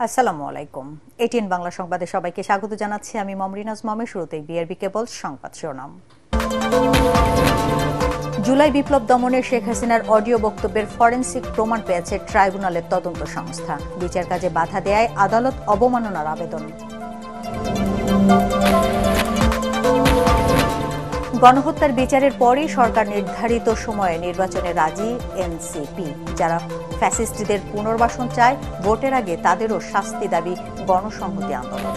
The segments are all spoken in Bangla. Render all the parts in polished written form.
আসসালামু আলাইকুম। এটিএন বাংলা সংবাদে সবাইকে স্বাগত জানাচ্ছি আমি মমরিনাজ মমের। শুরুতেই বিআরবি কেবল সংবাদ শিরোনাম। জুলাই বিপ্লব দমনে শেখ হাসিনার অডিও বক্তব্যের ফরেনসিক প্রমাণ পেয়েছে ট্রাইব্যুনালের তদন্ত সংস্থা। বিচার কাজে বাধা দেয়ায় আদালত অবমাননার আবেদন। গণহত্যার বিচারের পরই সরকার নির্ধারিত সময়ে নির্বাচনে রাজি এনসিপি। যারা ফ্যাসিস্টদের পুনর্বাসন চায় ভোটের আগে তাদেরও শাস্তি দাবি গণসংহতি আন্দোলন।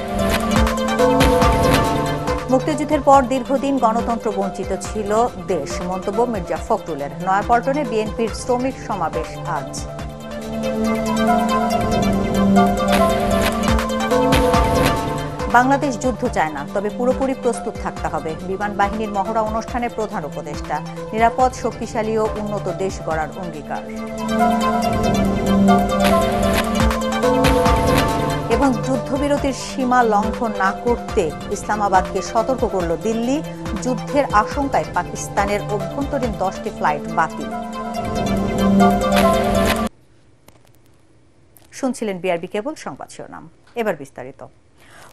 মুক্তিযুদ্ধের পর দীর্ঘদিন গণতন্ত্র বঞ্চিত ছিল দেশ, মন্তব্য মির্জা ফখরুলের। নয়াপল্টনে বিএনপির শ্রমিক সমাবেশ আজ। বাংলাদেশ যুদ্ধ চায় না, তবে পুরোপুরি প্রস্তুত থাকতে হবে। বিমান বাহিনীর মহড়া অনুষ্ঠানে প্রধান উপদেষ্টা। নিরাপদ, শক্তিশালী ও উন্নত দেশ গড়ার অঙ্গীকার। এবং যুদ্ধবিরতির সীমা লঙ্ঘন না করতে ইসলামাবাদকে সতর্ক করল দিল্লি। যুদ্ধের আশঙ্কায় পাকিস্তানের অভ্যন্তরীণ 10টি ফ্লাইট বাতিল। শুনছিলেন বিআরবি কেবল সংবাদ শিরোনাম। এবার বিস্তারিত।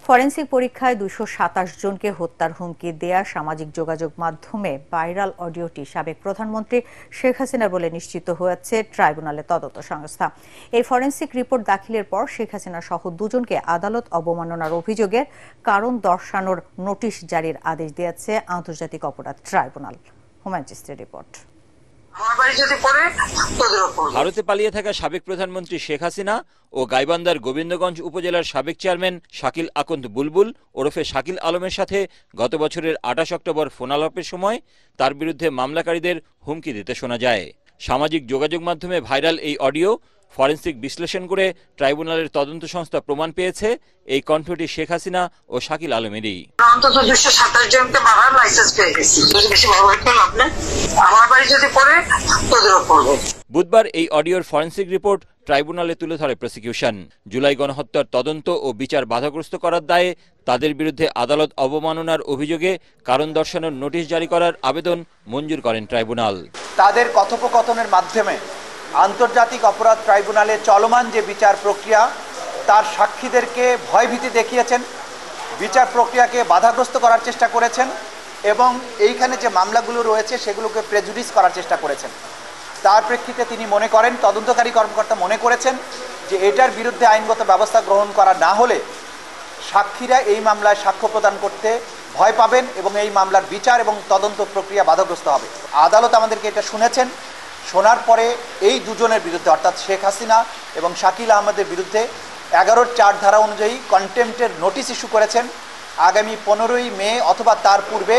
ফরেনসিক পরীক্ষায় 227 জনকে হত্যার হুমকি দেয়া সামাজিক যোগাযোগ মাধ্যমে ভাইরাল অডিওটি সাবেক প্রধানমন্ত্রী শেখ হাসিনার বলে নিশ্চিত হয়েছে ট্রাইব্যুনালের তদন্ত সংস্থা। এই ফরেনসিক রিপোর্ট দাখিলের পর শেখ হাসিনা সহ দুজনকে আদালত অবমাননার অভিযোগের কারণ দর্শানোর নোটিশ জারির আদেশ দিয়েছে আন্তর্জাতিক অপরাধ ট্রাইব্যুনাল। হুমায়ুন চিস্তির রিপোর্ট। ভারতে পালিয়ে থাকা সাবেক প্রধানমন্ত্রী শেখ হাসিনা ও গাইবান্ধার গোবিন্দগঞ্জ উপজেলার সাবেক চেয়ারম্যান শাকিল আকন্দ বুলবুল ওরফে শাকিল আলমের সাথে গত বছরের 28 অক্টোবর ফোনালাপের সময় তার বিরুদ্ধে মামলাকারীদের হুমকি দিতে শোনা যায়। সামাজিক যোগাযোগ মাধ্যমে ভাইরাল এই অডিও ফরেনসিক বিশ্লেষণ করে ট্রাইব্যুনালের তদন্ত সংস্থা প্রমাণ পেয়েছে এই কণ্ঠটি শেখ হাসিনা ও শাকিল আলমেরই। অন্তত 227 জনকে মারার লাইসেন্স পেয়ে গেছি। বেশি বড় হইতেন আপনি আমার বাড়ি যদি পড়ে তোদেরও পড়বে। বুধবার এই অডিওর ফরেনসিক রিপোর্ট ট্রাইব্যুনালে তুলে ধরে প্রসিকিউশন। জুলাই গণহত্যার তদন্ত ও বিচার বাধাগ্রস্ত করার দায়ে তাদের বিরুদ্ধে আদালত অবমাননার অভিযোগে কারণ দর্শানোর নোটিশ জারি করার আবেদন মঞ্জুর করেন ট্রাইব্যুনাল। তাদের কথোপকথনের মাধ্যমে আন্তর্জাতিক অপরাধ ট্রাইব্যুনালে চলমান যে বিচার প্রক্রিয়া তার সাক্ষীদেরকে ভয়ভীতি দেখিয়েছেন, বিচার প্রক্রিয়াকে বাধাগ্রস্ত করার চেষ্টা করেছেন এবং এইখানে যে মামলাগুলো রয়েছে সেগুলোকে প্রেজুডিস করার চেষ্টা করেছেন। তার প্রেক্ষিতে তিনি মনে করেন, তদন্তকারী কর্মকর্তা মনে করেছেন যে এটার বিরুদ্ধে আইনগত ব্যবস্থা গ্রহণ করা না হলে সাক্ষীরা এই মামলায় সাক্ষ্য প্রদান করতে ভয় পাবেন এবং এই মামলার বিচার এবং তদন্ত প্রক্রিয়া বাধাগ্রস্ত হবে। আদালত আমাদেরকে এটা শুনেছেন। শোনার পরে এই দুজনের বিরুদ্ধে অর্থাৎ শেখ হাসিনা এবং শাকিল আহমেদের বিরুদ্ধে 11(4) ধারা অনুযায়ী কন্টেম্পটের নোটিশ ইস্যু করেছেন। আগামী 15ই মে অথবা তার পূর্বে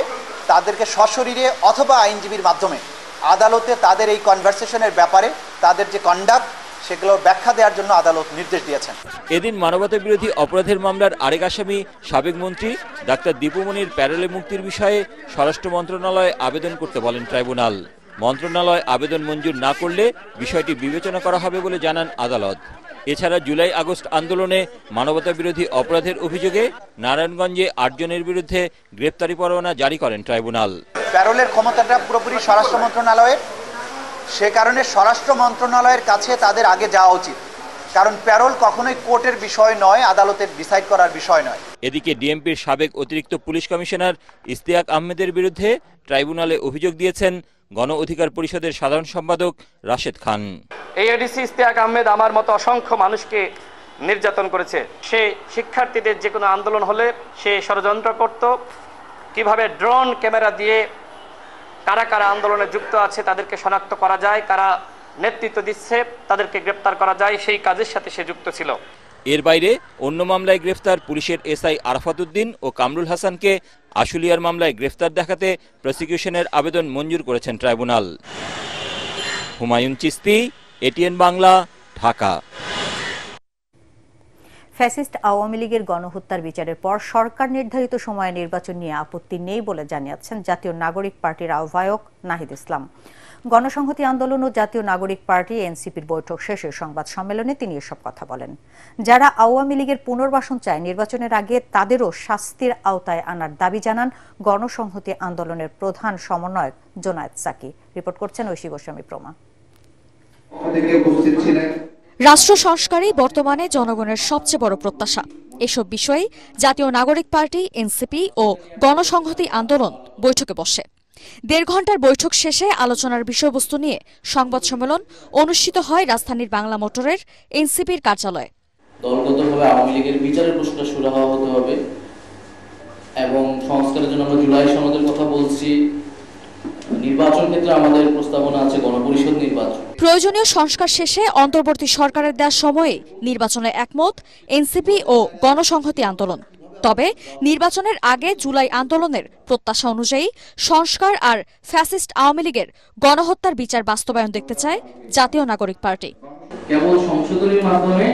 তাদেরকে সশরীরে অথবা আইনজীবীর মাধ্যমে আদালতে তাদের এই কনভারসেশনের ব্যাপারে তাদের যে কন্ডাক্ট সেগুলোর ব্যাখ্যা দেওয়ার জন্য আদালত নির্দেশ দিয়েছেন। এদিন মানবতা বিরোধী অপরাধের মামলার আরেক আসামি সাবেক মন্ত্রী ডাক্তার দীপুমনির প্যারোলে মুক্তির বিষয়ে স্বরাষ্ট্র মন্ত্রণালয়ে আবেদন করতে বলেন ট্রাইব্যুনাল। মন্ত্রণালয় আবেদন মঞ্জুর না করলে বিষয়টি বিবেচনা করা হবে বলে জানান আদালত। এছাড়া জুলাই আগস্ট আন্দোলনে মানবতা বিরোধী অপরাধের অভিযোগে নারায়ণগঞ্জে 8 জনের বিরুদ্ধে গ্রেপ্তারি পরোয়ানা জারি করেন ট্রাইব্যুনাল। প্যারোলের ক্ষমতাটা পুরোপুরি স্বরাষ্ট্র মন্ত্রণালয়ের, সে কারণে স্বরাষ্ট্র মন্ত্রণালয়ের কাছে তাদের আগে যাওয়া উচিত, কারণ প্যারোল কখনোই কোর্টের বিষয় নয়, আদালতের ডিসাইড করার বিষয় নয়। এদিকে ডিএমপির সাবেক অতিরিক্ত পুলিশ কমিশনার ইশতিয়াক আহমেদের বিরুদ্ধে ট্রাইব্যুনালে অভিযোগ দিয়েছেন গণ অধিকার পরিষদের সাধারণ সম্পাদক রাশেদ খান। এই এডিসি ইশতিয়াক আহমেদ আমার মতো অসংখ্য মানুষকে নির্যাতন করেছে। সে শিক্ষার্থীদের যে কোনো আন্দোলন হলে সে ষড়যন্ত্র করত, কিভাবে ড্রোন ক্যামেরা দিয়ে কারা কারা আন্দোলনে যুক্ত আছে তাদেরকে শনাক্ত করা যায়, কারা নেতৃত্ব দিচ্ছে তাদেরকে গ্রেপ্তার করা যায়, সেই কাজের সাথে সে যুক্ত ছিল। এর বাইরে অন্য মামলায় গ্রেফতার পুলিশের এসআই আরাফাত উদ্দিন ও কামরুল হাসানকে আশুলিয়ার মামলায় গ্রেফতার দেখাতে প্রসিকিউশনের আবেদন মঞ্জুর করেছেন tribunal. Humayun Chishti, ATN Bangla, Dhaka. Fascist Awami লীগের গণহত্যার বিচারের পর সরকার নির্ধারিত সময়ে নির্বাচন নিয়ে আপত্তি নেই বলে জানিয়েছেন জাতীয় নাগরিক পার্টির আহ্বায়ক নাহিদ ইসলাম। গণসংহতি আন্দোলন ও জাতীয় নাগরিক পার্টি এনসিপির বৈঠক শেষে সংবাদ সম্মেলনে তিনি এসব কথা বলেন। যারা আওয়ামী লীগের পুনর্বাসন চায় নির্বাচনের আগে তাদেরও শাস্তির আওতায় আনার দাবি জানান গণসংহতি আন্দোলনের প্রধান সমন্বয়ক জোনায়েদ সাকি। রিপোর্ট করছেন ঐশী গোস্বামী প্রমা। রাষ্ট্র সংস্কারই বর্তমানে জনগণের সবচেয়ে বড় প্রত্যাশা। এসব বিষয়ে জাতীয় নাগরিক পার্টি, এনসিপি ও গণসংহতি আন্দোলন বৈঠকে বসে। ১.৫ ঘণ্টার বৈঠক শেষে আলোচনার বিষয়বস্তু নিয়ে সংবাদ সম্মেলন অনুষ্ঠিত হয় রাজধানীর বাংলা মোটরের এনসিপির কার্যালয়ে। দলগতভাবে আওয়ামী লীগের বিচারের প্রশ্নটা সুরাহা হতে হবে এবং সংস্কারের জন্য আমরা জুলাই সনদের কথা বলছি। নির্বাচন ক্ষেত্রে আমাদের প্রস্তাবনা আছে গণপরিষদ নির্বাচন। প্রয়োজনীয় সংস্কার শেষে অন্তর্বর্তী সরকারের দেওয়ার সময়ে নির্বাচনে একমত এনসিপি ও গণসংহতি আন্দোলন। তবে নির্বাচনের আগে জুলাই আন্দোলনের প্রত্যাশা অনুযায়ী সংস্কার আর ফ্যাসিস্ট আওয়ামী লীগের গণহত্যার বিচার বাস্তবায়ন দেখতে চায় জাতীয় নাগরিক পার্টি। কেবল সংশোধনীর মাধ্যমে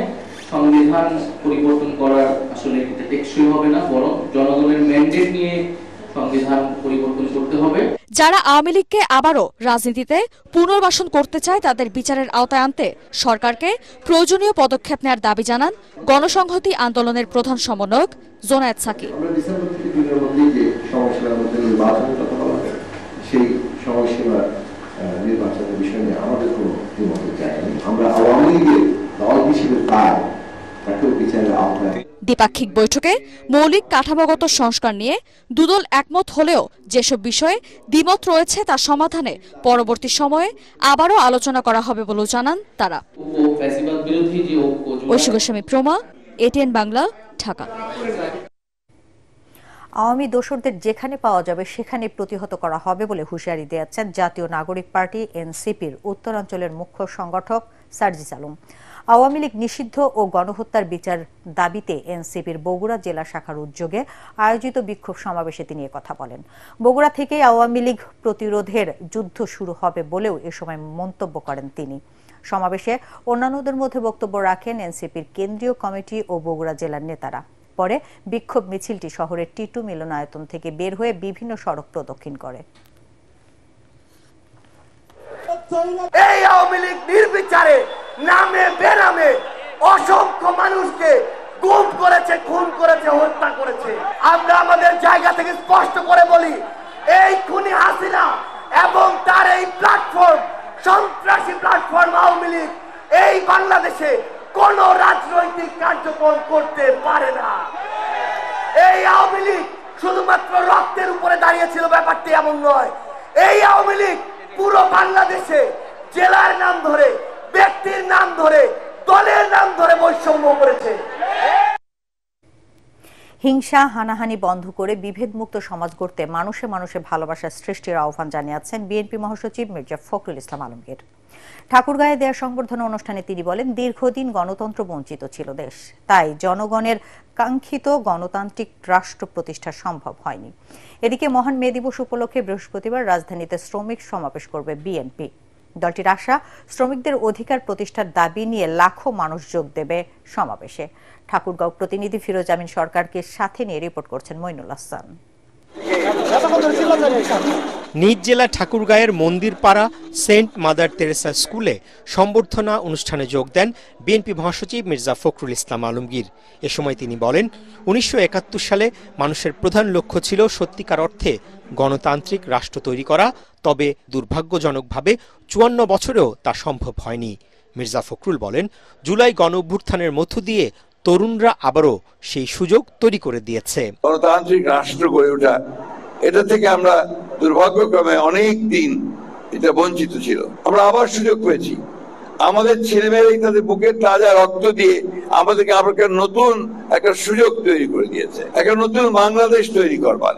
সংবিধান পরিবর্তন করার আসলে এটা টেকসই হবে না, বরং জনগণের ম্যান্ডেট নিয়ে সংবিধান পরিবর্তন করতে হবে। যারা আওয়ামী লীগকে আবারও রাজনীতিতে পুনর্বাসন করতে চায় তাদের বিচারের আওতায় আনতে সরকারকে প্রয়োজনীয় পদক্ষেপ নেওয়ার দাবি জানান গণসংহতি আন্দোলনের প্রধান সমন্বয়ক জোনায়েদ সাকি। নির্বাচনের বিষয় নিয়ে আমাদের কোনো দ্বিমত চাইনি। আমরা আওয়ামী লীগের দল হিসেবে তাকেও বিচারের আওতায়। দ্বিপাক্ষিক বৈঠকে মৌলিক কাঠামোগত সংস্কার নিয়ে দুদল একমত হলেও যেসব বিষয়ে দ্বিমত রয়েছে তা সমাধানে পরবর্তী সময়ে আবারও আলোচনা করা হবে বলেও জানান তারা। ঐশী গোস্বামী প্রমা, এটিএন বাংলা, ঢাকা। আওয়ামী দোসরদের যেখানে পাওয়া যাবে সেখানে প্রতিহত করা হবে বলে হুঁশিয়ারি দিয়েছেন জাতীয় নাগরিক পার্টি এনসিপির উত্তরাঞ্চলের মুখ্য সংগঠক সার্জিস আলম। আওয়ামী লীগ নিষিদ্ধ ও গণহত্যার বিচার দাবিতে এনসিপির বগুড়া জেলা শাখার উদ্যোগে আয়োজিত বিক্ষোভ সমাবেশে তিনি কথা বলেন। বগুড়া থেকেই আওয়ামী লীগ প্রতিরোধের যুদ্ধ শুরু হবে বলেও এ সময় মন্তব্য করেন তিনি। সমাবেশে অন্যান্যদের মধ্যে বক্তব্য রাখেন এনসিপির কেন্দ্রীয় কমিটি ও বগুড়া জেলার নেতারা। পরে বিক্ষোভ মিছিলটি শহরের টিটু মিলনায়তন থেকে বের হয়ে বিভিন্ন সড়ক প্রদক্ষিণ করে। এই আওয়ামী লীগ নির্বিচারে নামে বেনামে অসংখ্য মানুষকে গুম করেছে, খুন করেছে, হত্যা করেছে। আমরা আমাদের জায়গা থেকে স্পষ্ট করে বলি, এই খুনি হাসিনা এবং তার এই প্ল্যাটফর্ম, সন্ত্রাসী প্ল্যাটফর্ম আওয়ামী লীগ এই বাংলাদেশে কোন রাজনৈতিক কার্যক্রম করতে পারে না। এই আওয়ামী লীগ শুধুমাত্র রক্তের উপরে দাঁড়িয়েছিল, ব্যাপারটি এমন নয়। এই আওয়ামী লীগ পুরো বাংলাদেশে জেলার নাম ধরে, ব্যক্তির নাম ধরে, দলের নাম ধরে বৈষম্য করেছে। হিংসা হানাহানি বন্ধ করে বিভেদমুক্ত সমাজ গড়তে মানুষে মানুষে ভালোবাসা সৃষ্টির আহ্বান জানিয়েছেন বিএনপি মহাসচিব মির্জা ফখরুল ইসলাম আলমগীর। ঠাকুরগাঁয়ে দেয়া সংবর্ধনা অনুষ্ঠানে তিনি বলেন, দীর্ঘদিন গণতন্ত্র বঞ্চিত ছিল দেশ, তাই জনগণের কাঙ্ক্ষিত গণতান্ত্রিক রাষ্ট্র প্রতিষ্ঠা সম্ভব হয়নি। এদিকে মহান মে দিবস উপলক্ষে বৃহস্পতিবার রাজধানীতে শ্রমিক সমাবেশ করবে বিএনপি। দলটির আশা, শ্রমিকদের অধিকার প্রতিষ্ঠার দাবি নিয়ে লাখো মানুষ যোগ দেবে সমাবেশে। ঠাকুরগাঁও প্রতিনিধি ফিরোজ আমিন সরকারকে সাথে নিয়ে রিপোর্ট করছেন মইনুল হাসান। নিজ জেলা ঠাকুরগাঁয়ের মন্দিরপাড়া সেন্ট মাদার তেরেসা স্কুলে সম্বর্ধনা অনুষ্ঠানে যোগ দেন বিএনপি মহাসচিব মির্জা ফখরুল ইসলাম আলমগীর। এ সময় তিনি বলেন, ১৯৭১ সালে মানুষের প্রধান লক্ষ্য ছিল সত্যিকার অর্থে গণতান্ত্রিক রাষ্ট্র তৈরি করা, তবে দুর্ভাগ্যজনকভাবে ৫৪ বছরেও তা সম্ভব হয়নি। মির্জা ফখরুল বলেন, জুলাই গণঅভ্যুত্থানের মধ্য দিয়ে তরুণরা আবারও সেই সুযোগ তৈরি করে দিয়েছে। গণতান্ত্রিক রাষ্ট্র গড়ে ওঠা, এটা থেকে আমরা দুর্ভাগ্যক্রমে অনেক দিন এটা বঞ্চিত ছিল। আমরা আবার সুযোগ পেয়েছি। আমাদের ছেলেমেয়েরা তাদের বুকের তাজা রক্ত দিয়ে আমাদেরকে আবার নতুন একটা সুযোগ তৈরি করে দিয়েছে, একটা নতুন বাংলাদেশ তৈরি করবার।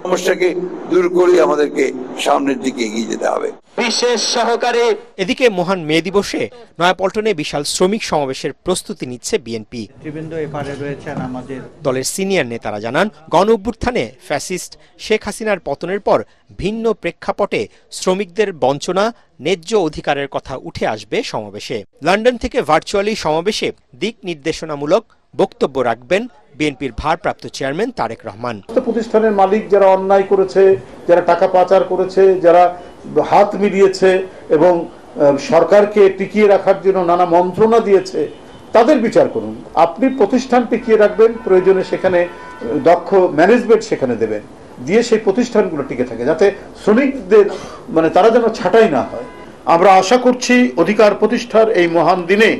সমস্যাকে দূর করে আমাদেরকে সামনের দিকে এগিয়ে যেতে হবে। বিশেষ সহকারে এদিকে মহান মে দিবসে নয়াপল্টনে বিশাল শ্রমিক সমাবেশের প্রস্তুতি নিচ্ছে বিএনপি। দলের সিনিয়র নেতারা জানান, গণঅভ্যুত্থানে ফ্যাসিস্ট শেখ হাসিনার পতনের পর ভিন্ন প্রেক্ষাপটে শ্রমিকদের বঞ্চনা, ন্যায্য অধিকারের কথা উঠে আসবে সমাবেশে। লন্ডন থেকে ভার্চুয়ালি সমাবেশে দিক নির্দেশনামূলক বক্তব্য রাখবেন বিএনপির ভারপ্রাপ্ত চেয়ারম্যান তারেক রহমান। প্রতিষ্ঠানের মালিক যারা অন্যায় করেছে, যারা টাকা পাচার করেছে, যারা হাত মিলিয়েছে এবং সরকারকে টিকিয়ে রাখার জন্য নানা মন্ত্রণা দিয়েছে, তাদের বিচার করুন। আপনি প্রতিষ্ঠান টিকিয়ে রাখবেন, প্রয়োজনে সেখানে দক্ষ ম্যানেজমেন্ট সেখানে দেবেন, দিয়ে সেই প্রতিষ্ঠানগুলো টিকে থাকে, যাতে শ্রমিকদের তারা যেন ছাঁটাই না হয়। আমরা আশা করছি অধিকার প্রতিষ্ঠার এই মহান দিনে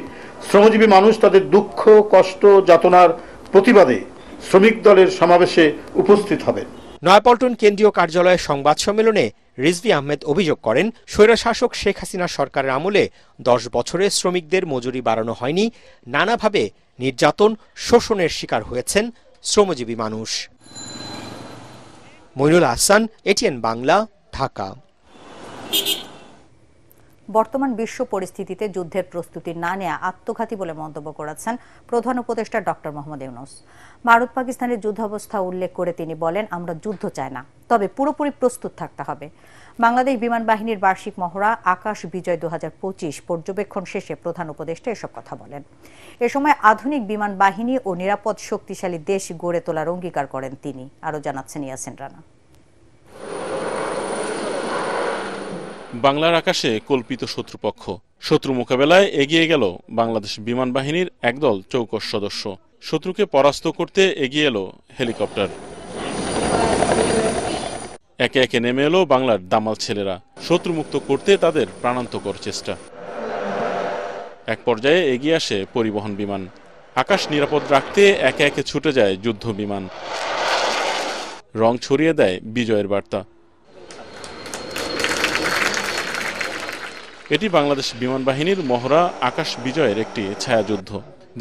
শ্রমজীবী মানুষ তাদের দুঃখ কষ্ট যাতনার প্রতিবাদে শ্রমিক দলের সমাবেশে উপস্থিত হবেন। নয়াপল্টন কেন্দ্রীয় কার্যালয়ের সংবাদ সম্মেলনে রিজভী আহমেদ অভিযোগ করেন, স্বৈরশাসক শেখ হাসিনা সরকারের আমলে 10 বছরে শ্রমিকদের মজুরি বাড়ানো হয়নি, নানাভাবে নির্যাতন শোষণের শিকার হয়েছেন শ্রমজীবী মানুষ। মইনুল হাসান, এটিএন বাংলা, ঢাকা। বর্তমান বিশ্ব পরিস্থিতিতে যুদ্ধের প্রস্তুতি না নেওয়া আত্মঘাতী বলে মন্তব্য করেছেন প্রধান উপদেষ্টা ডক্টর মোহাম্মদ ইউনূস। ভারত পাকিস্তানের যুদ্ধাবস্থা উল্লেখ করে তিনি বলেন, আমরা যুদ্ধ চাই না, তবে পুরোপুরি প্রস্তুত থাকতে হবে। বাংলাদেশ বিমান বাহিনীর বার্ষিক মহড়া আকাশ বিজয় 2025 পর্যবেক্ষণ শেষে প্রধান উপদেষ্টা এসব কথা বলেন। এ সময় আধুনিক বিমান বাহিনী ও নিরাপদ শক্তিশালী দেশ গড়ে তোলার অঙ্গীকার করেন তিনি। আরও জানাচ্ছেন ইয়াসিন রানা। বাংলার আকাশে কল্পিত শত্রুপক্ষ, শত্রু মোকাবেলায় এগিয়ে গেল বাংলাদেশ বিমান বাহিনীর একদল চৌকস সদস্য। শত্রুকে পরাস্ত করতে এগিয়ে এলো হেলিকপ্টার। একে একে নেমে এলো বাংলার দামাল ছেলেরা, শত্রুমুক্ত করতে তাদের প্রাণান্তকর চেষ্টা। এক পর্যায়ে এগিয়ে আসে পরিবহন বিমান। আকাশ নিরাপদ রাখতে একে একে ছুটে যায় যুদ্ধ বিমান। রং ছড়িয়ে দেয় বিজয়ের বার্তা। এটি বাংলাদেশ বিমান বাহিনীর মহড়া আকাশ বিজয়ের একটি ছায়াযুদ্ধ,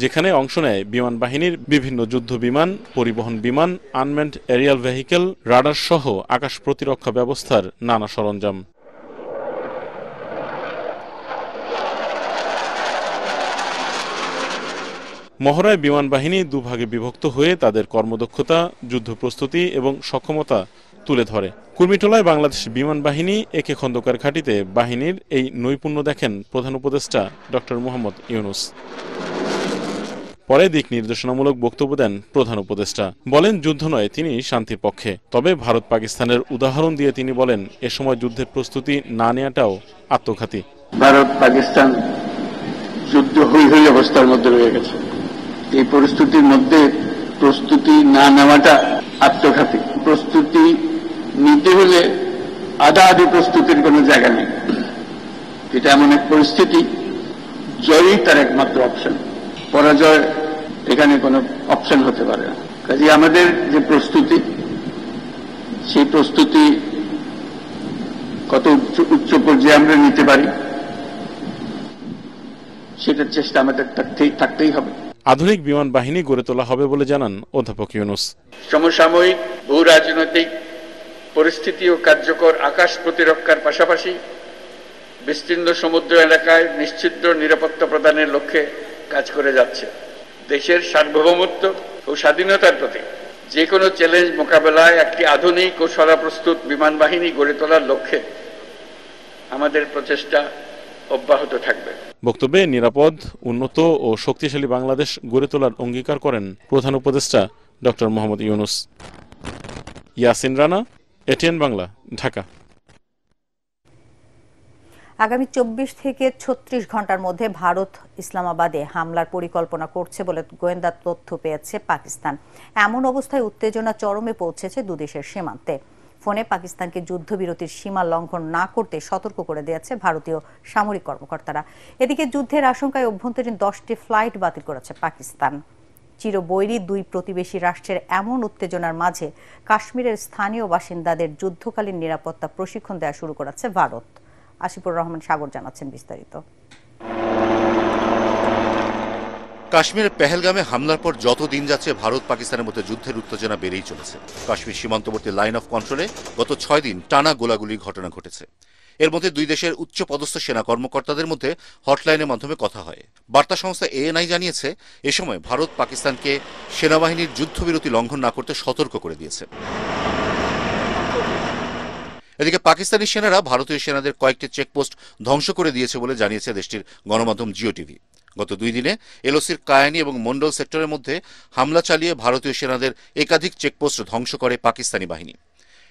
যেখানে অংশ নেয় বিমান বাহিনীর বিভিন্ন যুদ্ধ বিমান, পরিবহন বিমান, আনম্যান্ড এরিয়াল ভেহিকেল, রাডার সহ আকাশ প্রতিরক্ষা ব্যবস্থার নানা সরঞ্জাম। মহড়ায় বিমান বাহিনী দুভাগে বিভক্ত হয়ে তাদের কর্মদক্ষতা, যুদ্ধ প্রস্তুতি এবং সক্ষমতা তুলে ধরে। কুর্মিটোলায় বাংলাদেশ বিমান বাহিনী একে খন্দকার ঘাঁটিতে বাহিনীর এই নৈপুণ্য দেখেন প্রধান উপদেষ্টা ডক্টর মোহাম্মদ ইউনূস। পরে দিক নির্দেশনামূলক বক্তব্য দেন প্রধান উপদেষ্টা। বলেন, যুদ্ধ নয়, তিনি শান্তির পক্ষে। তবে ভারত পাকিস্তানের উদাহরণ দিয়ে তিনি বলেন, এ সময় যুদ্ধের প্রস্তুতি না নেওয়াটাও আত্মঘাতী। ভারত পাকিস্তান যুদ্ধ হই হই অবস্থার মধ্যে রয়ে গেছে। এই পরিস্থিতির মধ্যে প্রস্তুতি না নেওয়াটা আত্মঘাতী। প্রস্তুতি নিতে হলে আধা আধি প্রস্তুতির কোনো জায়গা নেই। এটা এমন এক পরিস্থিতি, জয়ই তার একমাত্র অপশন, পরাজয় এখানে কোনো অপশন হতে পারে না। কাজে আমাদের যে প্রস্তুতি, সেই প্রস্তুতি কত উচ্চ পর্যায়ে আমরা নিতে পারি, সেটার চেষ্টা আমাদের থাকতেই হবে। আধুনিক বিমান বাহিনী গড়ে তোলা হবে বলে জানান অধ্যাপক ইউনূস। সমসাময়িক ভূ রাজনৈতিক পরিস্থিতি ও কার্যকর আকাশ প্রতিরক্ষার পাশাপাশি বিস্তীর্ণ সমুদ্র এলাকায় নিশ্চিদ্র নিরাপত্তা প্রদানের লক্ষ্যে কাজ করে যাচ্ছে। দেশের সার্বভৌমত্ব ও স্বাধীনতার প্রতি যে কোনো চ্যালেঞ্জ মোকাবেলায় একটি আধুনিক ও সদাপ্রস্তুত বিমান বাহিনী গড়ে তোলার লক্ষ্যে আমাদের প্রচেষ্টা অব্যাহত থাকবে। বক্তব্যে নিরাপদ, উন্নত ও শক্তিশালী বাংলাদেশ গড়ে তোলার অঙ্গীকার করেন প্রধান উপদেষ্টা ডক্টর মোহাম্মদ ইউনূস। ইয়াসিন রানা, এটিএন বাংলা, ঢাকা। আগামী 24 থেকে 36 ঘন্টার মধ্যে ভারত ইসলামাবাদে হামলার পরিকল্পনা করছে বলে গোয়েন্দা তথ্য পেয়েছে পাকিস্তান। এমন অবস্থায় উত্তেজনা চরমে পৌঁছেছে দুদেশের সীমান্তে। ফোনে পাকিস্তানকে যুদ্ধবিরতির সীমা লঙ্ঘন না করতে সতর্ক করে দিয়েছে ভারতীয় সামরিক কর্মকর্তারা। এদিকে যুদ্ধের আশঙ্কায় অভ্যন্তরীণ 10টি ফ্লাইট বাতিল করেছে পাকিস্তান। চিরবৈরী দুই প্রতিবেশী রাষ্ট্রের এমন উত্তেজনার মাঝে কাশ্মীরের স্থানীয় বাসিন্দাদের যুদ্ধকালীন নিরাপত্তা প্রশিক্ষণ দেওয়া শুরু করেছে ভারত। আসিফুর রহমান সাগর জানাচ্ছেন বিস্তারিত। কাশ্মীরের পেহেলগামে হামলার পর যত দিন যাচ্ছে ভারত পাকিস্তানের মধ্যে যুদ্ধের উত্তেজনা বেড়েই চলেছে। কাশ্মীর সীমান্তবর্তী লাইন অফ কন্ট্রোলে গত 6 দিন টানা গোলাগুলির ঘটনা ঘটেছে। এর মধ্যে দুই দেশের উচ্চ পদস্থ সেনা কর্মকর্তাদের মধ্যে হটলাইনের মাধ্যমে কথা হয়। বার্তা সংস্থা এএনআই জানিয়েছে, এ সময় ভারত পাকিস্তানকে সেনাবাহিনীর যুদ্ধবিরতি লঙ্ঘন না করতে সতর্ক করে দিয়েছে। এদিকে পাকিস্তানি সেনারা ভারতীয় সেনাদের কয়েকটি চেকপোস্ট ধ্বংস করে দিয়েছে বলে জানিয়েছে দেশটির গণমাধ্যম জিও টিভি। গত 2 দিনে এলওসির কায়ানি এবং মন্ডল সেক্টরের মধ্যে হামলা চালিয়ে ভারতীয় সেনাদের একাধিক চেকপোস্ট ধ্বংস করে পাকিস্তানি বাহিনী।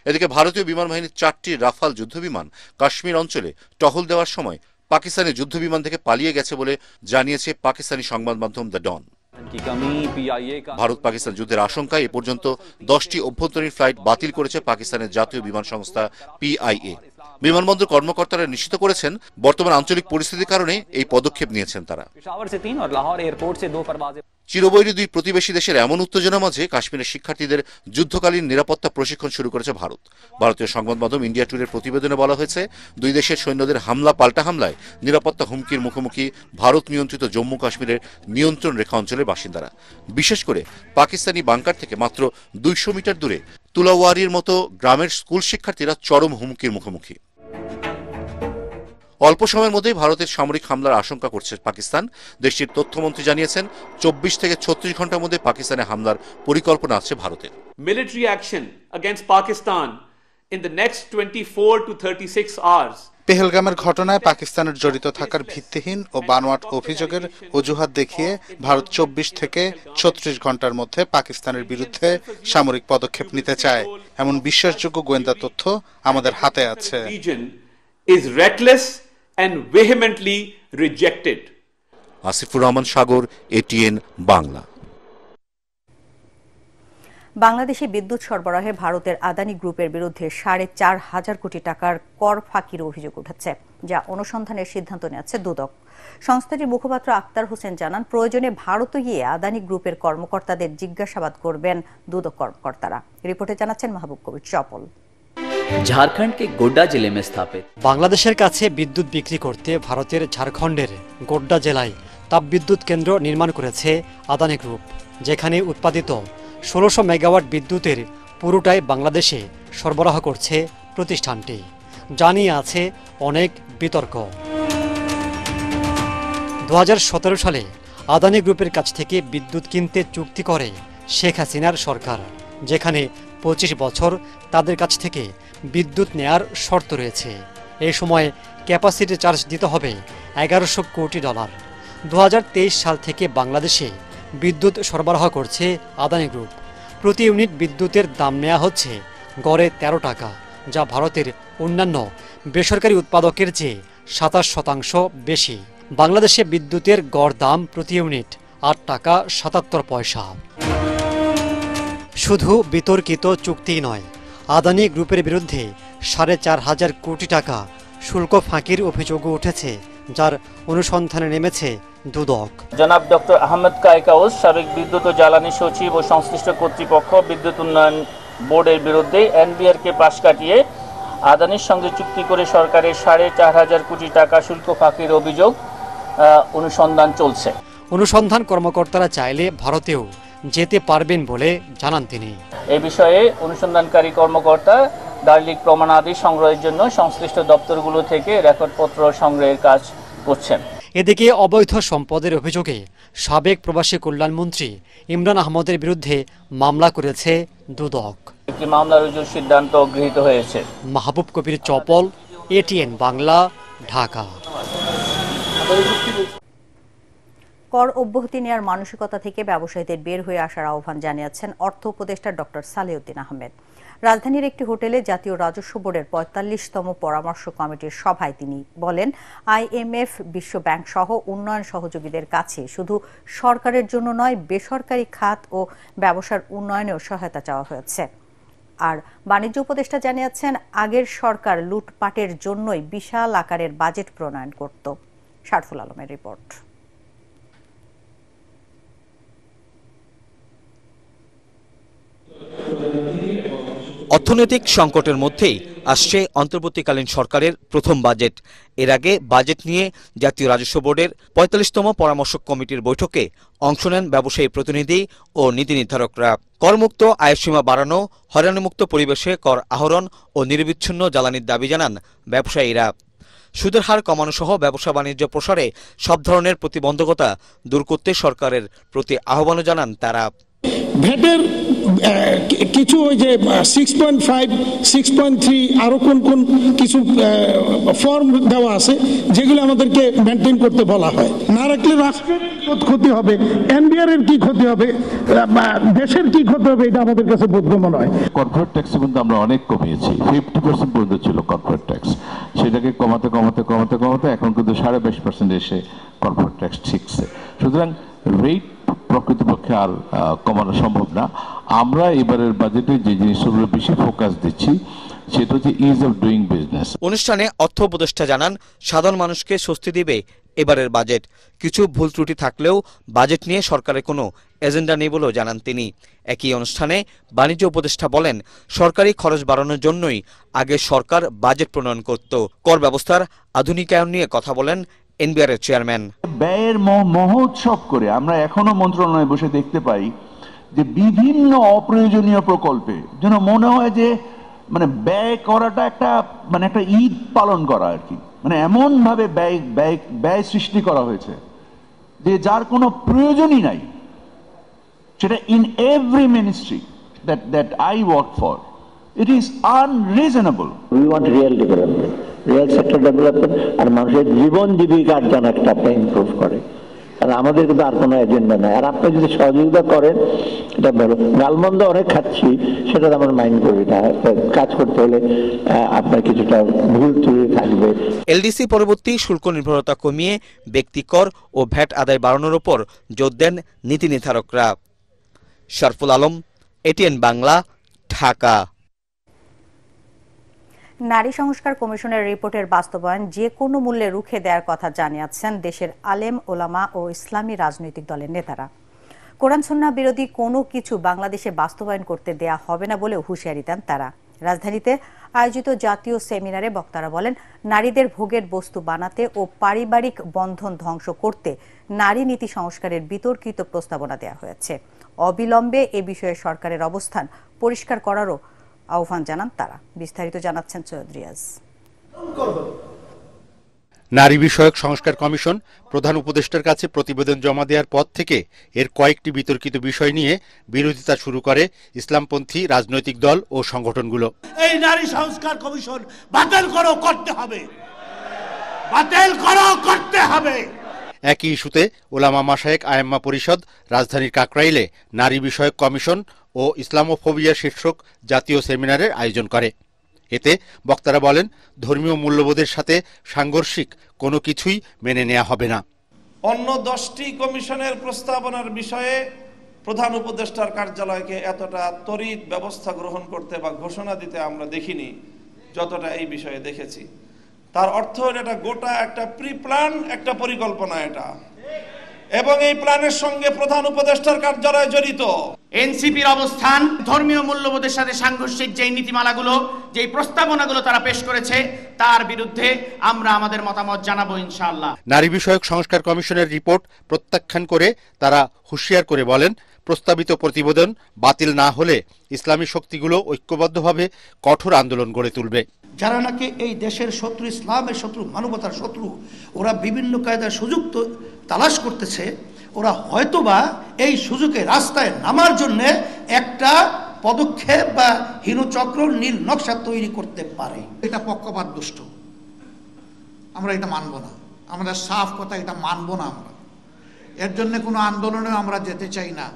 এদিকে ভারতীয় বিমান বাহিনীর 4টি রাফাল যুদ্ধবিমান কাশ্মীর অঞ্চলে টহল দেওয়ার সময় পাকিস্তানি যুদ্ধবিমান থেকে পালিয়ে গেছে বলে জানিয়েছে পাকিস্তানি সংবাদ মাধ্যম দ্য ডন। ভারত পাকিস্তান যুদ্ধের আশঙ্কায় এ পর্যন্ত 10টি অভ্যন্তরীণ ফ্লাইট বাতিল করেছে পাকিস্তানের জাতীয় বিমান সংস্থা পিআইএ। বিমানবন্দর কর্মকর্তারা নিশ্চিত করেছেন বর্তমান আঞ্চলিক পরিস্থিতির কারণে এই পদক্ষেপ নিয়েছেন তারা। চিরবৈরী দুই প্রতিবেশী দেশের এমন উত্তেজনার মাঝে কাশ্মীরের শিক্ষার্থীদের যুদ্ধকালীন নিরাপত্তা প্রশিক্ষণ শুরু করেছে ভারত। ভারতীয় সংবাদ মাধ্যম ইন্ডিয়া টুডের প্রতিবেদনে বলা হয়েছে, দুই দেশের সৈন্যদের হামলা পাল্টা হামলায় নিরাপত্তা হুমকির মুখোমুখি ভারত নিয়ন্ত্রিত জম্মু কাশ্মীরের নিয়ন্ত্রণ রেখা অঞ্চলের বাসিন্দারা। বিশেষ করে পাকিস্তানি বাংকার থেকে মাত্র 200 মিটার দূরে তুলাওয়ারির মতো গ্রামের স্কুল শিক্ষার্থীরা চরম হুমকির মুখোমুখি। অল্প সময়ের মধ্যেই ভারতের সামরিক হামলার আশঙ্কা করছে পাকিস্তান। দেশটির তথ্যমন্ত্রী জানিয়েছেন 24 থেকে 36 ঘন্টার মধ্যে পাকিস্তানে হামলার পরিকল্পনা আছে ভারতের। Military action against Pakistan in the next 24 to 36 hours. পেহেলগামের ঘটনায় পাকিস্তানের জড়িত থাকার ভিত্তিহীন ও বানোয়াট অভিযোগের অজুহাত দেখিয়ে ভারত 24 থেকে 36 ঘন্টার মধ্যে পাকিস্তানের বিরুদ্ধে সামরিক পদক্ষেপ নিতে চায়, এমন বিশ্বাসযোগ্য গোয়েন্দা তথ্য আমাদের হাতে আছে। Is reckless and vehemently rejected. Asifur Rahman Sagar, ATN Bangla. বাংলাদেশে বিদ্যুৎ সরবরাহে ভারতের আদানি গ্রুপের বিরুদ্ধে 4.5 কোটি টাকার কর ফাঁকির অভিযোগ উঠেছে, যা অনুসন্ধানের সিদ্ধান্ত নিয়েছে দুদক। সংস্থাটির মুখপাত্র আক্তার হোসেন জানান, প্রয়োজনে ভারতে গিয়ে আদানি গ্রুপের কর্মকর্তাদের জিজ্ঞাসাবাদ করবেন দুদক কর্মকর্তারা। রিপোর্টে জানাচ্ছেন মাহবুব কবির চপল। ঝাড়খণ্ড के गोड्डा जिले में स्थापित বাংলাদেশের কাছে বিদ্যুৎ বিক্রি করতে ভারতের ঝাড়খণ্ডের গোড্ডা জেলায় তাপবিদ্যুৎ কেন্দ্র নির্মাণ করেছে আদানি গ্রুপ, যেখানে উৎপাদিত 1600 মেগাওয়াট বিদ্যুতের পুরোটাই বাংলাদেশে সরবরাহ করছে প্রতিষ্ঠানটি। জানিয়ে আছে অনেক বিতর্ক। 2017 সালে আদানি গ্রুপের কাছ থেকে বিদ্যুৎ কিনতে চুক্তি করে শেখ হাসিনার সরকার, যেখানে 25 বছর তাদের কাছ থেকে বিদ্যুৎ নেয়ার শর্ত রয়েছে। এই সময় ক্যাপাসিটি চার্জ দিতে হবে $1100 কোটি। 2023 সাল থেকে বাংলাদেশে বিদ্যুৎ সরবরাহ করছে আদানি গ্রুপ। প্রতি ইউনিট বিদ্যুতের দাম নেওয়া হচ্ছে গড়ে 13 টাকা, যা ভারতের অন্যান্য বেসরকারি উৎপাদকের চেয়ে 27% বেশি। বাংলাদেশে বিদ্যুতের গড় দাম প্রতি ইউনিট 8 টাকা 77 পয়সা। শুধু বিতর্কিত চুক্তি নয়, আদানি গ্রুপের বিরুদ্ধে 4.5 কোটি টাকা শুল্ক ফাঁকির অভিযোগও উঠেছে, যার অনুসন্ধানে নেমেছে দুদক। জনাব ডক্টর আহমেদ কায়কাউস, সাবেক বিদ্যুৎ ও জ্বালানি সচিব ও সংশ্লিষ্ট কর্তৃপক্ষ বিদ্যুৎ উন্নয়ন বোর্ডের বিরুদ্ধে এনবিআরকে পাশ কাটিয়ে আদানির সঙ্গে চুক্তি করে সরকারের 4.5 কোটি টাকা শুল্ক ফাঁকির অভিযোগ অনুসন্ধান চলছে। অনুসন্ধান কর্মকর্তারা চাইলে ভারতেও যেতে পারবেন বলে জানান তিনি। এই বিষয়ে অনুসন্ধানকারী কর্মকর্তা দালিলিক প্রমাণাদি সংগ্রহের জন্য সংশ্লিষ্ট দপ্তরগুলো থেকে রেকর্ডপত্র সংগ্রহের কাজ করছেন। এদিকে অবৈধ সম্পদের অভিযোগে সাবেক প্রবাসী কল্যাণমন্ত্রী ইমরান আহমদের বিরুদ্ধে মামলা করেছে দুদক। একটি মামলা রুজুর সিদ্ধান্ত গৃহীত হয়েছে। মাহবুব কবির চপল, ATN বাংলা, ঢাকা। কর অব্যাহতি নেওয়ার মানসিকতা থেকে ব্যবসায়ীদের বের হয়ে আসার আহ্বান জানিয়েছেন অর্থ উপদেষ্টা ডক্টর সালেউদ্দিন আহমেদ। রাজধানীর একটি হোটেলে জাতীয় রাজস্ব বোর্ডের 45তম পরামর্শ কমিটির সভায় তিনি বলেন, IMF, বিশ্ব ব্যাংক সহ উন্নয়ন সহযোগীদের কাছে শুধু সরকারের জন্য নয়, বেসরকারি খাত ও ব্যবসার উন্নয়নেও সহায়তা চাওয়া হয়েছে। আর বাণিজ্য উপদেষ্টা জানিয়েছেন, আগের সরকার লুটপাটের জন্যই বিশাল আকারের বাজেট প্রণয়ন করত। শারফুল আলমের রিপোর্ট। অর্থনৈতিক সংকটের মধ্যেই আসছে অন্তর্বর্তীকালীন সরকারের প্রথম বাজেট। এর আগে বাজেট নিয়ে জাতীয় রাজস্ব বোর্ডের 45তম পরামর্শ কমিটির বৈঠকে অংশ নেন ব্যবসায়ী প্রতিনিধি ও নীতি নির্ধারকরা। করমুক্ত আয়সীমা বাড়ানো, হয়রানিমুক্ত পরিবেশে কর আহরণ ও নিরবিচ্ছিন্ন জ্বালানির দাবি জানান ব্যবসায়ীরা। সুদের হার কমানো সহ ব্যবসা বাণিজ্য প্রসারে সব ধরনের প্রতিবন্ধকতা দূর করতে সরকারের প্রতি আহ্বানও জানান তারা। ভ্যাটের কিছু ওই যে 6.5, 6.3 আরো কোন কোন কিছু ফর্ম দেওয়া আছে, যেগুলো আমাদেরকে মেনটেন করতে বলা হয়। না রাখলে রাষ্ট্রের ক্ষতি হবে, এনবিআর এর কি ক্ষতি হবে, দেশের কি ক্ষতি হবে, এটা আমাদের কাছে বোধগম্য নয়। কর্পোরেট ট্যাক্স কিন্তু আমরা অনেক কমিয়েছি, 50% পর্যন্ত ছিল কর্পোরেট ট্যাক্স, সেটাকে কমাতে কমাতে কমাতে কমাতে এখন কিন্তু 20.5% এসে কর্পোরেট ট্যাক্স শিখছে। সুতরাং রেট প্রকৃতপক্ষে আর কমানো সম্ভব না। আমরা এবারের বাজেটে যে জিনিসগুলো বেশি ফোকাস দিচ্ছি সেটা হচ্ছে ইজ অফ ডুইং বিজনেস। অনুষ্ঠানে অর্থ উপদেষ্টা জানান, সাধারণ মানুষকে স্বস্তি দিবে এবারের বাজেট। কিছু ভুল ত্রুটি থাকলেও বাজেট নিয়ে সরকারের কোনো এজেন্ডা নেই বলেও জানান তিনি। একই অনুষ্ঠানে বাণিজ্য উপদেষ্টা বলেন, সরকারি খরচ বাড়ানোর জন্যই আগে সরকার বাজেট প্রণয়ন করত। কর ব্যবস্থার আধুনিকায়ন নিয়ে কথা বলেন এনবিআর এর চেয়ারম্যান। ব্যয়ের মহোৎসব করে আমরা এখনো মন্ত্রণালয়ে বসে দেখতে পাই যে বিভিন্ন অপ্রয়োজনীয় প্রকল্পে যেন মনে হয় যে মানে ব্যয় করাটা একটা মানে একটা ঈদ পালন করা আর কি, মানে এমন ভাবে ব্যয় সৃষ্টি করা হয়েছে যে যার কোনো প্রয়োজনই নাই। সেটা in every ministry that I work for, it is unreasonable. We want real development, real sector development, আর মানুষের জীবন জীবিকার জন্য একটা ইমপ্রুভ করে। আর আমাদের কিন্তু আর কোনো এজেন্ডা নাই। আর আপনি যদি সহযোগিতা করেন এটা ভালো। গালমন্দ অনেক খাচ্ছি, সেটা আমার মাইন্ড করি না। কাজ করতে হলে আপনার কিছুটা ভুল ত্রুটি থাকবে। এলডিসি পরবর্তী শুল্ক নির্ভরতা কমিয়ে ব্যক্তি কর ও ভ্যাট আদায় বাড়ানোর উপর জোর দেন নীতি নির্ধারকরা। শরফুল আলম, এটিএন বাংলা, ঢাকা। নারী সংস্কার কমিশনের রিপোর্টের বাস্তবায়ন যে কোনো মূল্যে রুখে দেওয়ার কথা জানিয়েছেন দেশের আলেম ওলামা ও ইসলামী রাজনৈতিক দলের নেতারা। কোরআন সুন্নাহ বিরোধী কোনো কিছু বাংলাদেশে বাস্তবায়ন করতে দেয়া হবে না বলে হুঁশিয়ারি দেন তারা। রাজধানীতে আয়োজিত জাতীয় সেমিনারে বক্তারা বলেন, নারীদের ভোগের বস্তু বানাতে ও পারিবারিক বন্ধন ধ্বংস করতে নারী নীতি সংস্কারের বিতর্কিত প্রস্তাবনা দেওয়া হয়েছে। অবিলম্বে এ বিষয়ে সরকারের অবস্থান পরিষ্কার করারও আহ্বান জানান তারা। বিস্তারিত জানাচ্ছেন সৈয়দ রিয়াজ। নারী বিষয়ক সংস্কার কমিশন প্রধান উপদেষ্টার কাছে প্রতিবেদন জমা দেওয়ার পর থেকে এর কয়েকটি বিতর্কিত বিষয় নিয়ে বিরোধিতা শুরু করে ইসলামপন্থী রাজনৈতিক দল ও সংগঠনগুলো। এই নারী সংস্কার কমিশন বাতিল করো, করতে হবে, বাতিল করো, করতে হবে। একই ইস্যুতে ওলামা মাশায়েখ আয়েম্মা পরিষদ রাজধানীর কাকরাইলে নারী বিষয়ক কমিশন ও ইসলামোফোবিয়া শীর্ষক জাতীয় সেমিনারের আয়োজন করে। এতে বক্তারা বলেন, ধর্মীয় মূল্যবোধের সাথে সাংঘর্ষিক কোনো কিছুই মেনে নেওয়া হবে না। অন্য 10টি কমিশনের প্রস্তাবনার বিষয়ে প্রধান উপদেষ্টার কার্যালয়কে এতটা ত্বরিত ব্যবস্থা গ্রহণ করতে বা ঘোষণা দিতে আমরা দেখিনি যতটা এই বিষয়ে দেখেছি। তার অর্থ এটা গোটা একটা প্রি প্ল্যান, একটা পরিকল্পনা এটা, এবং এই প্ল্যানের সঙ্গে প্রধান উপদেষ্টার কার্যালয় জড়িত। এনসিপির অবস্থান ধর্মীয় মূল্যবোধের সাথে সাংঘর্ষিক যেই নীতিমালাগুলো, যেই প্রস্তাবনাগুলো তারা পেশ করেছে তার বিরুদ্ধে আমরা আমাদের মতামত জানাবো ইনশাআল্লাহ। নারী বিষয়ক সংস্কার কমিশনের রিপোর্ট প্রত্যাখ্যান করে তারা হুঁশিয়ার করে বলেন, প্রস্তাবিত প্রতিবেদন বাতিল না হলে ইসলামী শক্তিগুলো ঐক্যবদ্ধভাবে কঠোর আন্দোলন গড়ে তুলবে। যারা নাকি এই দেশের শত্রু, ইসলামের শত্রু, মানবতার শত্রু, ওরা বিভিন্ন কায়দার সুযোগ তালাশ করতেছে। ওরা হয়তোবা এই সুযোগে রাস্তায় নামার জন্য একটা পদক্ষেপ বা হীনচক্র, নীল নকশা তৈরি করতে পারে। এটা পক্ষপাত দুষ্ট, আমরা এটা মানব না। আমাদের সাফ কথা, এটা মানব না আমরা। এর জন্য কোনো আন্দোলনে আমরা যেতে চাই না,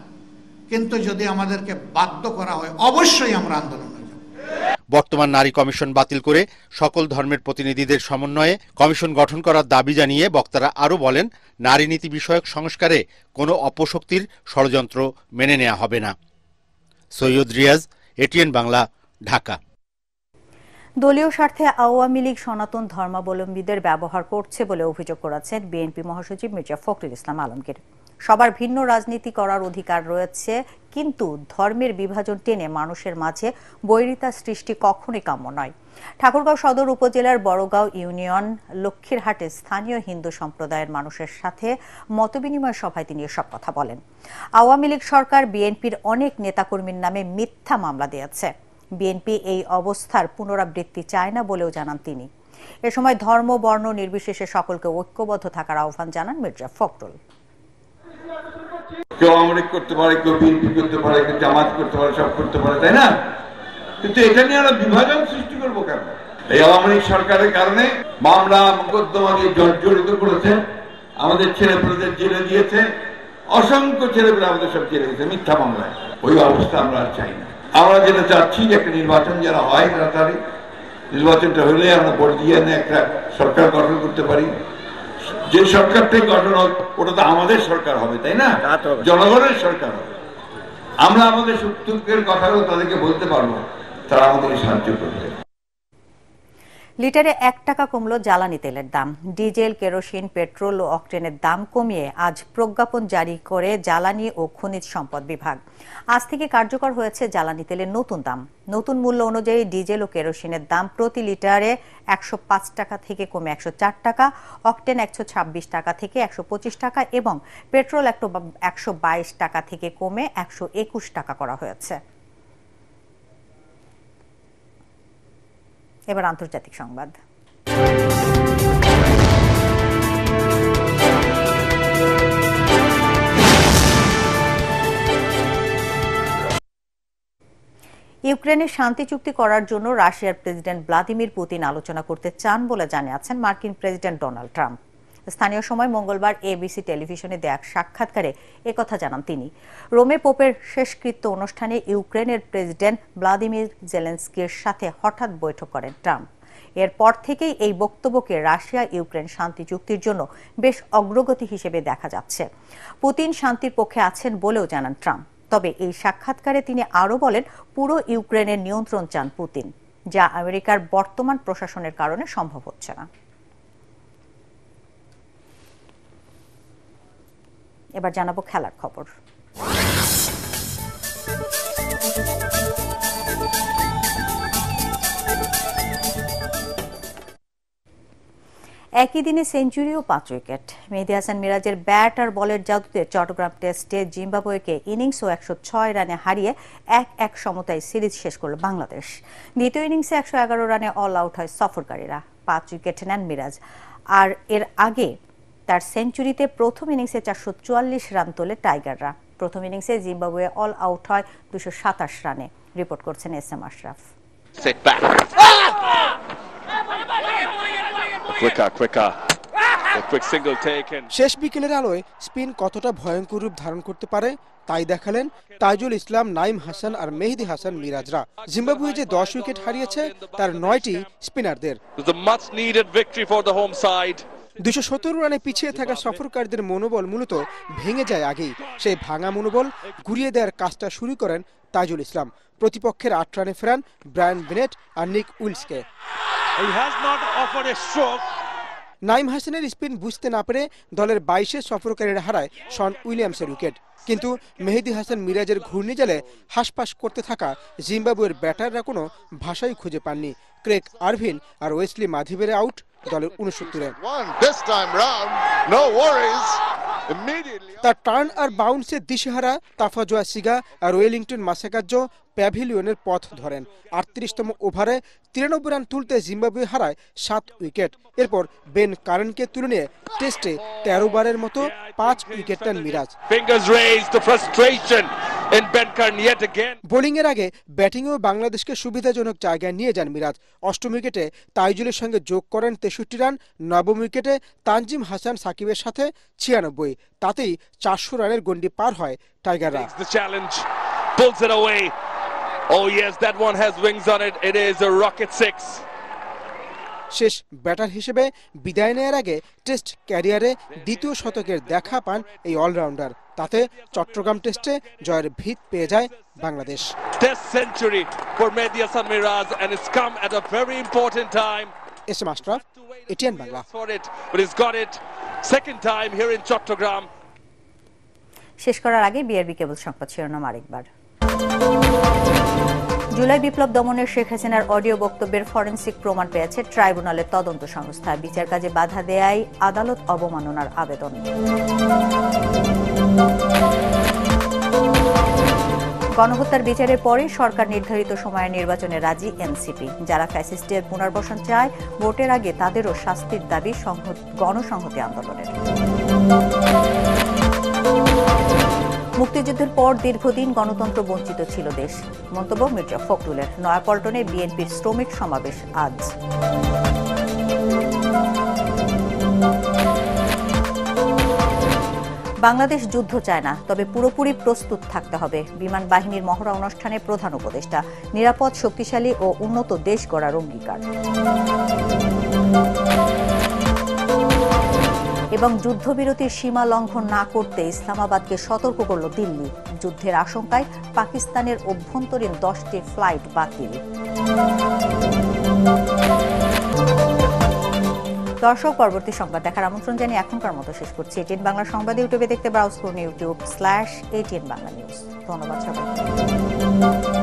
কিন্তু যদি আমাদেরকে বাধ্য করা হয় অবশ্যই আমরা আন্দোলনে যাব। বর্তমান নারী কমিশন বাতিল করে সকল ধর্মের প্রতিনিধিদের সমন্বয়ে কমিশন গঠন করার দাবি জানিয়ে বক্তারা আরও বলেন, নারী নীতি বিষয়ক সংস্কারে কোনো অপশক্তির ষড়যন্ত্র মেনে নেওয়া হবে না। সৈয়দ রিয়াজ, এটিএন বাংলা, ঢাকা। দলীয় স্বার্থে আওয়ামী লীগ সনাতন ধর্মাবলম্বীদের ব্যবহার করছে বলে অভিযোগ করেছেন বিএনপি মহাসচিব মির্জা ফখরুল ইসলাম আলমগীর। সবার ভিন্ন রাজনীতি করার অধিকার রয়েছে, কিন্তু ধর্মের বিভাজন টেনে মানুষের মাঝে বৈরিতা সৃষ্টি কখনোই কাম্য নয়। ঠাকুরগাঁও সদর উপজেলার বড়গাঁও ইউনিয়ন লক্ষ্মীরহাটে স্থানীয় হিন্দু সম্প্রদায়ের মানুষের সাথে মতবিনিময় সভায় তিনি এসব কথা বলেন। আওয়ামী লীগ সরকার বিএনপির অনেক নেতাকর্মীর নামে মিথ্যা মামলা দিয়েছে। বিএনপি এই অবস্থার পুনরাবৃত্তি চায় না বলেও জানান তিনি। এ সময় ধর্ম বর্ণ নির্বিশেষে সকলকে ঐক্যবদ্ধ থাকার আহ্বান জানান মির্জা ফখরুল। কেউ আওয়ামী লীগ করতে পারে, কেউ বিএনপি করতে পারে, কেউ জামাত করতে পারে, সব করতে পারে, তাই না? কিন্তু এটা নিয়ে আমরা বিভাজন সৃষ্টি করবো কেন? এই আওয়ামী লীগ সরকারের কারণে মামলা মোকদ্দমা দিয়ে জর্জরিত করেছে, আমাদের ছেলেপেলেদের জেলে দিয়েছে, অসংখ্য ছেলেপেলে আমাদের সব জেলে দিয়েছে মিথ্যা মামলায়। ওই অবস্থা আমরা আর চাই না। আমরা যেটা চাচ্ছি যে একটা নির্বাচন যারা হয় তাড়াতাড়ি, নির্বাচনটা হলে আমরা ভোট দিয়ে একটা সরকার গঠন করতে পারি। যে সরকারটাই গঠন হোক ওটা তো আমাদের সরকার হবে, তাই না? জনগণের সরকার হবে। আমরা আমাদের সুখ দুঃখের কথাগুলো তাদেরকে বলতে পারবো, তারা আমাদেরকে সাহায্য করবে। লিটারে 1 টাকা কমল জ্বালানি তেলের দাম। ডিজেল, কেরোসিন, পেট্রোল ও অকটেনের দাম কমিয়ে আজ প্রজ্ঞাপন জারি করে জ্বালানি ও খনিজ সম্পদ বিভাগ। আজ থেকে কার্যকর হয়েছে জ্বালানি তেলের নতুন দাম। নতুন মূল্য অনুযায়ী ডিজেল ও কেরোসিনের দাম প্রতি লিটারে 105 টাকা থেকে কমে 104 টাকা, অকটেন 126 টাকা থেকে 125 টাকা এবং পেট্রোল 122 টাকা থেকে কমে 121 টাকা করা হয়েছে। এবার আন্তর্জাতিক সংবাদ। ইউক্রেনে শান্তি চুক্তি করার জন্য রাশিয়ার প্রেসিডেন্ট ভ্লাদিমির পুতিন আলোচনা করতে চান বলে জানিয়েছেন মার্কিন প্রেসিডেন্ট ডোনাল্ড ট্রাম্প। স্থানীয় সময় মঙ্গলবার এবিসি টেলিভিশনে দেয়া সাক্ষাৎকারে একথা জানান তিনি। রোমে পোপের শেষকৃত্য অনুষ্ঠানে ইউক্রেনের প্রেসিডেন্ট ভ্লাদিমির জেলেনস্কির সাথে হঠাৎ বৈঠক করেন ট্রাম্প। এরপর থেকেই এই বক্তব্যকে রাশিয়া ইউক্রেন শান্তি চুক্তির জন্য বেশ অগ্রগতি হিসেবে দেখা যাচ্ছে। পুতিন শান্তির পক্ষে আছেন বলেও জানান ট্রাম্প। তবে এই সাক্ষাৎকারে তিনি আরও বলেন, পুরো ইউক্রেনের নিয়ন্ত্রণ চান পুতিন, যা আমেরিকার বর্তমান প্রশাসনের কারণে সম্ভব হচ্ছে না। এবার জানাবো খেলার খবর। একই দিনে সেঞ্চুরি ও 5 উইকেট। মেহেদী হাসান মিরাজের ব্যাট আর বলের জাদুতে চট্টগ্রাম টেস্টে জিম্বাবুয়েকে ইনিংস ও 106 রানে হারিয়ে 1-1 সমতায় সিরিজ শেষ করল বাংলাদেশ। দ্বিতীয় ইনিংসে 111 রানে অল আউট হয় সফরকারীরা। 5 উইকেট নেন মিরাজ। আর এর আগে তার সেঞ্চুরিতে প্রথম ইনিংসে 444 রান তোলে টাইগাররা। প্রথম ইনিংসে জিম্বাবুয়ে অল আউট হয় 227 রানে। রিপোর্ট করছেন এস.এম. আশরাফ। শেষ বিকেলের আলোয় স্পিন কতটা ভয়ঙ্কর রূপ ধারণ করতে পারে তাই দেখালেন তাইজুল ইসলাম, নাইম হাসান আর মেহেদী হাসান মিরাজরা। জিম্বাবুয়ে যে 10 উইকেট হারিয়েছে তার 9টি স্পিনারদের। 217 রানে পিছিয়ে থাকা সফরকারীদের মনোবল মূলত ভেঙে যায় আগেই। সেই ভাঙা মনোবল ঘুরিয়ে দেওয়ার কাজটা শুরু করেন তাইজুল ইসলাম। প্রতিপক্ষের 8 রানে ফেরান ব্রায়ান বেনেট আর নিক উইলসকে। নাইম হাসানের স্পিন বুঝতে না পেরে দলের 22 সফরকারীরা হারায় শন উইলিয়ামসের উইকেট। কিন্তু মেহেদী হাসান মিরাজের ঘূর্ণিজালে হাসপাস করতে থাকা জিম্বাবুয়ের ব্যাটাররা কোনো ভাষাই খুঁজে পাননি। ক্রেগ আরভিন আর ওয়েসলি মাধিবের আউট দলের 69-এ। তার টার্ন আর বাউন্সে দিশেহারা তাফাজোয়া সিগা আর ওয়েলিংটন মাসাকাজ্জ প্যাভিলিয়নের পথ ধরেন। 38তম ওভারে 93 রান তুলতে জিম্বাবুয়ে হারায় 7 উইকেট। এরপর বেন কারেনকে তুলে নিয়ে টেস্টে 13 বারের মতো 5 উইকেট নেন মিরাজ। বোলিং এর আগে ব্যাটিংয়েও বাংলাদেশকে সুবিধাজনক জায়গায় নিয়ে যান মিরাজ। 8ম উইকেটে তাইজুলের সঙ্গে যোগ করেন 63 রান। 9ম উইকেটে তানজিম হাসান সাকিবের সাথে 96। তাতেই 400 রানের গন্ডি পার হয় টাইগাররা। শেষ ব্যাটার হিসেবে বিদায় নেয়ার আগে টেস্ট ক্যারিয়ারে দ্বিতীয় শতকের দেখা পান এই অলরাউন্ডার। তাতে চট্টগ্রাম টেস্টে জয়ের ভিত পেয়ে যায় Bangladesh. Test century for Mehedi Hasan Miraz and it's come at a very important time. S M. Ashraf, ATN Bangla. But he's got it second time here in Chattogram. শেষ করার আগে বিআরবি কেবল সংবাদ শিরোনাম আরেকবার। জুলাই বিপ্লব দমনের শেখ হাসিনার অডিও বক্তব্যের ফরেনসিক প্রমাণ পেয়েছে ট্রাইব্যুনালের তদন্ত সংস্থা। বিচার কাজে বাধা দেয়ায় আদালত অবমাননার আবেদন। গণহত্যার বিচারের পরে সরকার নির্ধারিত সময়ে নির্বাচনে রাজি এনসিপি। যারা ফ্যাসিস্টের পুনর্বাসন চায় ভোটের আগে তাদেরও শাস্তির দাবি গণসংহতি আন্দোলনের। মুক্তিযুদ্ধের পর দীর্ঘদিন গণতন্ত্র বঞ্চিত ছিল দেশ, মন্তব্য মির্জা ফখরুলের। নয়াপল্টনে বিএনপির শ্রমিক সমাবেশ আজ। বাংলাদেশ যুদ্ধ চায় না, তবে পুরোপুরি প্রস্তুত থাকতে হবে। বিমান বাহিনীর মহড়া অনুষ্ঠানে প্রধান উপদেষ্টা। নিরাপদ, শক্তিশালী ও উন্নত দেশ গড়ার অঙ্গীকার। এবং যুদ্ধবিরতির সীমা লঙ্ঘন না করতে ইসলামাবাদকে সতর্ক করল দিল্লি। যুদ্ধের আশঙ্কায় পাকিস্তানের অভ্যন্তরীণ 10টি ফ্লাইট বাতিল। দর্শক, পরবর্তী সংবাদ দেখার আমন্ত্রণ জানিয়ে এখনকার মতো শেষ করছি। এটিএন বাংলা সংবাদ ইউটিউবে দেখতে ব্রাউজ করুন youtube/ATN Bangla News। ধন্যবাদ সবাইকে।